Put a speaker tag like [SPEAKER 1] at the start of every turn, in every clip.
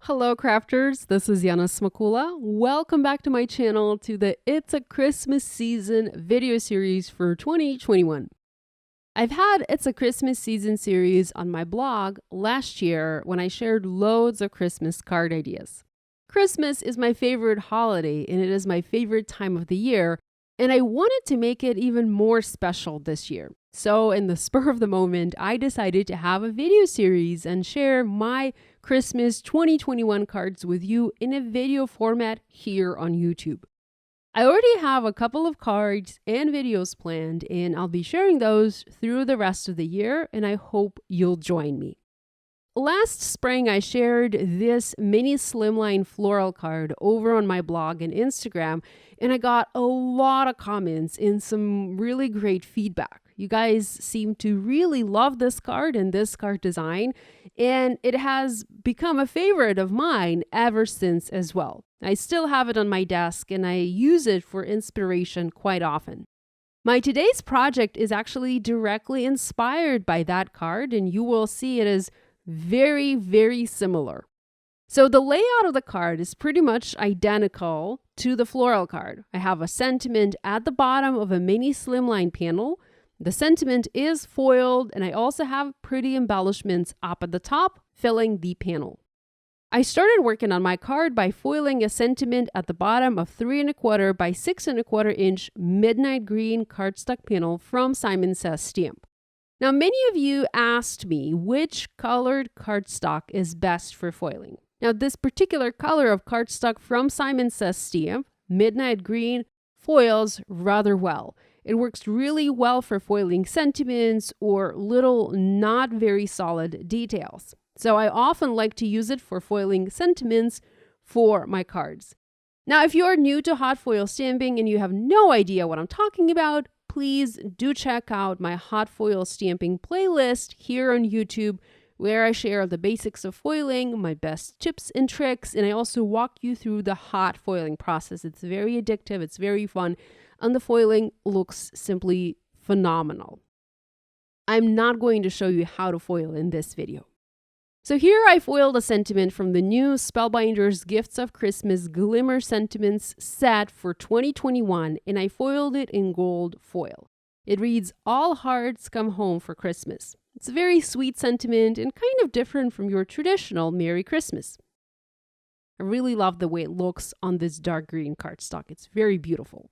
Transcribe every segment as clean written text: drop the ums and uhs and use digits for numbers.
[SPEAKER 1] Hello crafters, this is Yana Smakula. Welcome back to my channel to the It's a Christmas Season video series for 2021. I've had It's a Christmas Season series on my blog last year when I shared loads of Christmas card ideas. Christmas is my favorite holiday and it is my favorite time of the year, and I wanted to make it even more special this year. So in the spur of the moment, I decided to have a video series and share my Christmas 2021 cards with you in a video format here on YouTube. I already have a couple of cards and videos planned, and I'll be sharing those through the rest of the year, and I hope you'll join me. Last spring, I shared this mini Slimline floral card over on my blog and Instagram, and I got a lot of comments and some really great feedback. You guys seem to really love this card and this card design, and it has become a favorite of mine ever since as well. I still have it on my desk and I use it for inspiration quite often. My today's project is actually directly inspired by that card, and you will see it is very, very similar. So the layout of the card is pretty much identical to the floral card. I have a sentiment at the bottom of a mini Slimline panel. The sentiment is foiled, and I also have pretty embellishments up at the top, filling the panel. I started working on my card by foiling a sentiment at the bottom of 3¼ by 6¼ inch midnight green cardstock panel from Simon Says Stamp. Now, many of you asked me which colored cardstock is best for foiling. Now, this particular color of cardstock from Simon Says Stamp, midnight green, foils rather well. It works really well for foiling sentiments or little not very solid details. So I often like to use it for foiling sentiments for my cards. Now, if you're new to hot foil stamping and you have no idea what I'm talking about, please do check out my hot foil stamping playlist here on YouTube, where I share the basics of foiling, my best tips and tricks, and I also walk you through the hot foiling process. It's very addictive, it's very fun, and the foiling looks simply phenomenal. I'm not going to show you how to foil in this video. So here I foiled a sentiment from the new Spellbinders Gifts of Christmas Glimmer Sentiments set for 2021, and I foiled it in gold foil. It reads, "All hearts come home for Christmas." It's a very sweet sentiment and kind of different from your traditional Merry Christmas. I really love the way it looks on this dark green cardstock. It's very beautiful.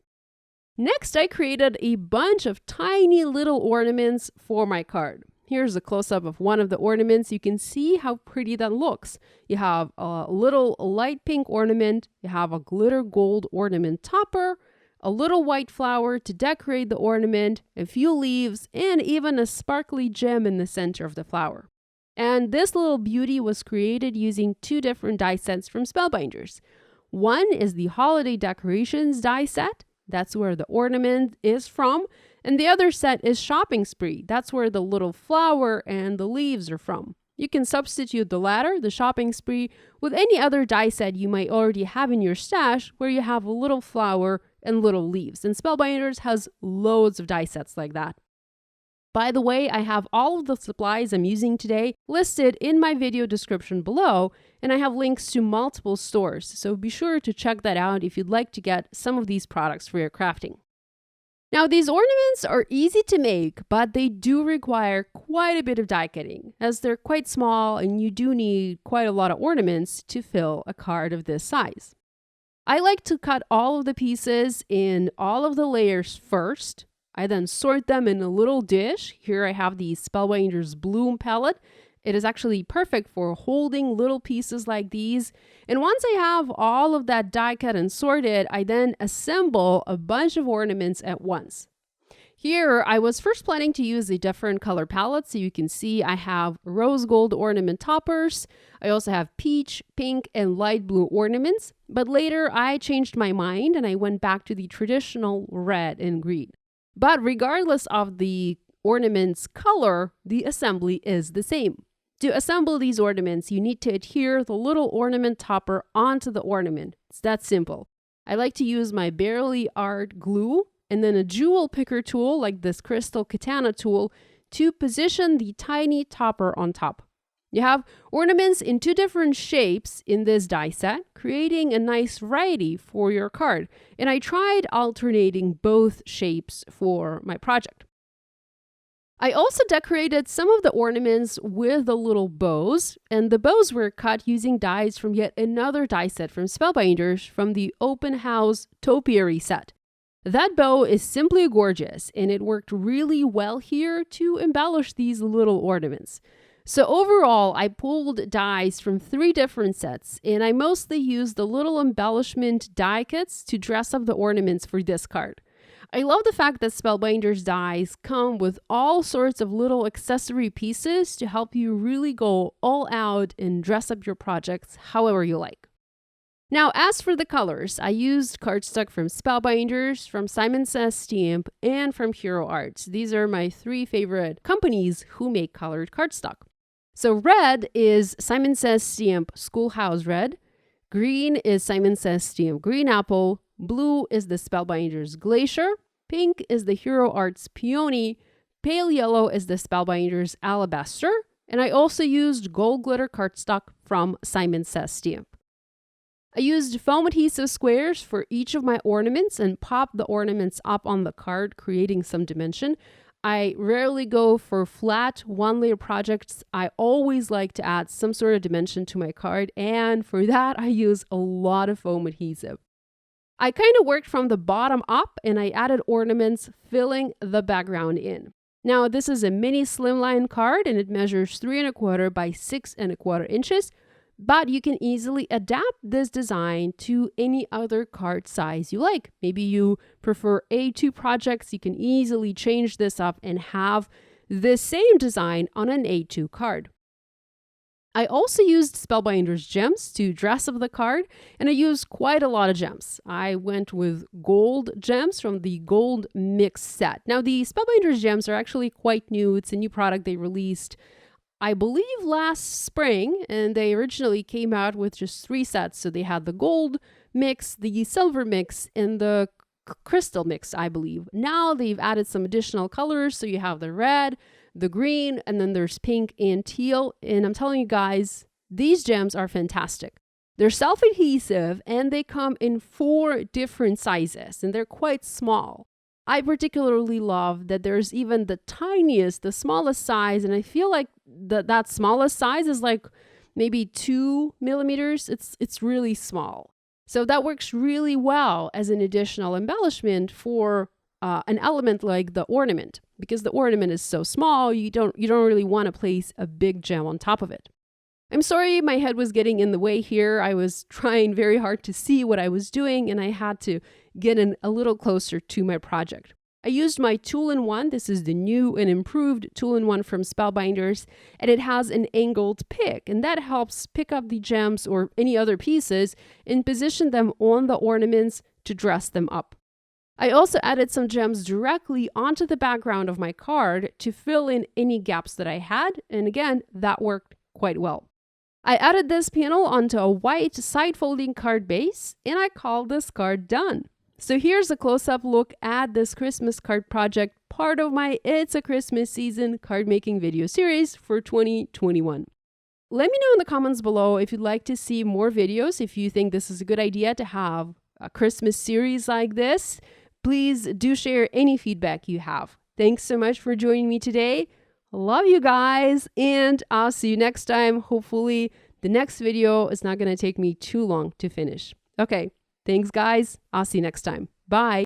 [SPEAKER 1] Next, I created a bunch of tiny little ornaments for my card. Here's a close-up of one of the ornaments. You can see how pretty that looks. You have a little light pink ornament, you have a glitter gold ornament topper, a little white flower to decorate the ornament, a few leaves, and even a sparkly gem in the center of the flower. And this little beauty was created using two different die sets from Spellbinders. One is the Holiday Decorations die set. That's where the ornament is from. And the other set is Shopping Spree. That's where the little flower and the leaves are from. You can substitute the latter, the Shopping Spree, with any other die set you might already have in your stash where you have a little flower and little leaves. And Spellbinders has loads of die sets like that. By the way, I have all of the supplies I'm using today listed in my video description below, and I have links to multiple stores, so be sure to check that out if you'd like to get some of these products for your crafting. Now, these ornaments are easy to make, but they do require quite a bit of die cutting, as they're quite small and you do need quite a lot of ornaments to fill a card of this size. I like to cut all of the pieces in all of the layers first. I then sort them in a little dish. Here I have the Spellbinders Bloom palette. It is actually perfect for holding little pieces like these. And once I have all of that die cut and sorted, I then assemble a bunch of ornaments at once. Here, I was first planning to use a different color palette. So you can see I have rose gold ornament toppers. I also have peach, pink, and light blue ornaments. But later, I changed my mind and I went back to the traditional red and green. But regardless of the ornament's color, the assembly is the same. To assemble these ornaments, you need to adhere the little ornament topper onto the ornament. It's that simple. I like to use my Barely Art glue and then a jewel picker tool like this crystal katana tool to position the tiny topper on top. You have ornaments in 2 different shapes in this die set, creating a nice variety for your card. And I tried alternating both shapes for my project. I also decorated some of the ornaments with the little bows, and the bows were cut using dies from yet another die set from Spellbinders from the Open House Topiary set. That bow is simply gorgeous, and it worked really well here to embellish these little ornaments. So overall, I pulled dies from 3 different sets, and I mostly used the little embellishment die kits to dress up the ornaments for this card. I love the fact that Spellbinders dies come with all sorts of little accessory pieces to help you really go all out and dress up your projects however you like. Now, as for the colors, I used cardstock from Spellbinders, from Simon Says Stamp, and from Hero Arts. These are my 3 favorite companies who make colored cardstock. So red is Simon Says Stamp Schoolhouse Red, green is Simon Says Stamp Green Apple, blue is the Spellbinders Glacier, pink is the Hero Arts Peony, pale yellow is the Spellbinders Alabaster, and I also used gold glitter cardstock from Simon Says Stamp. I used foam adhesive squares for each of my ornaments and popped the ornaments up on the card, creating some dimension. I rarely go for flat one-layer projects. I always like to add some sort of dimension to my card, and for that I use a lot of foam adhesive. I kind of worked from the bottom up, and I added ornaments filling the background in. Now, this is a mini slimline card, and it measures 3¼ by 6¼ inches, but you can easily adapt this design to any other card size you like. Maybe you prefer A2 projects, you can easily change this up and have the same design on an A2 card. I also used Spellbinders gems to dress up the card, and I used quite a lot of gems. I went with gold gems from the Gold Mix set. Now, the Spellbinders gems are actually quite new. It's a new product they released, I believe, last spring, and they originally came out with just 3 sets. So they had the gold mix, the silver mix, and the crystal mix, I believe. Now they've added some additional colors, so you have the red, the green, and then there's pink and teal. And I'm telling you guys, these gems are fantastic. They're self-adhesive, and they come in 4 different sizes, and they're quite small. I particularly love that there's even the tiniest, the smallest size, and I feel like that smallest size is like maybe 2 millimeters. It's really small. So that works really well as an additional embellishment for an element like the ornament, because the ornament is so small, you don't really want to place a big gem on top of it. I'm sorry my head was getting in the way here. I was trying very hard to see what I was doing, and I had to get in a little closer to my project. I used my tool-in-one. This is the new and improved tool-in-one from Spellbinders, and it has an angled pick, and that helps pick up the gems or any other pieces and position them on the ornaments to dress them up. I also added some gems directly onto the background of my card to fill in any gaps that I had, and again, that worked quite well. I added this panel onto a white side-folding card base, and I called this card done. So here's a close-up look at this Christmas card project, part of my It's a Christmas Season card making video series for 2021. Let me know in the comments below if you'd like to see more videos, if you think this is a good idea to have a Christmas series like this. Please do share any feedback you have. Thanks so much for joining me today. Love you guys, and I'll see you next time. Hopefully the next video is not going to take me too long to finish. Okay, thanks guys. I'll see you next time. Bye.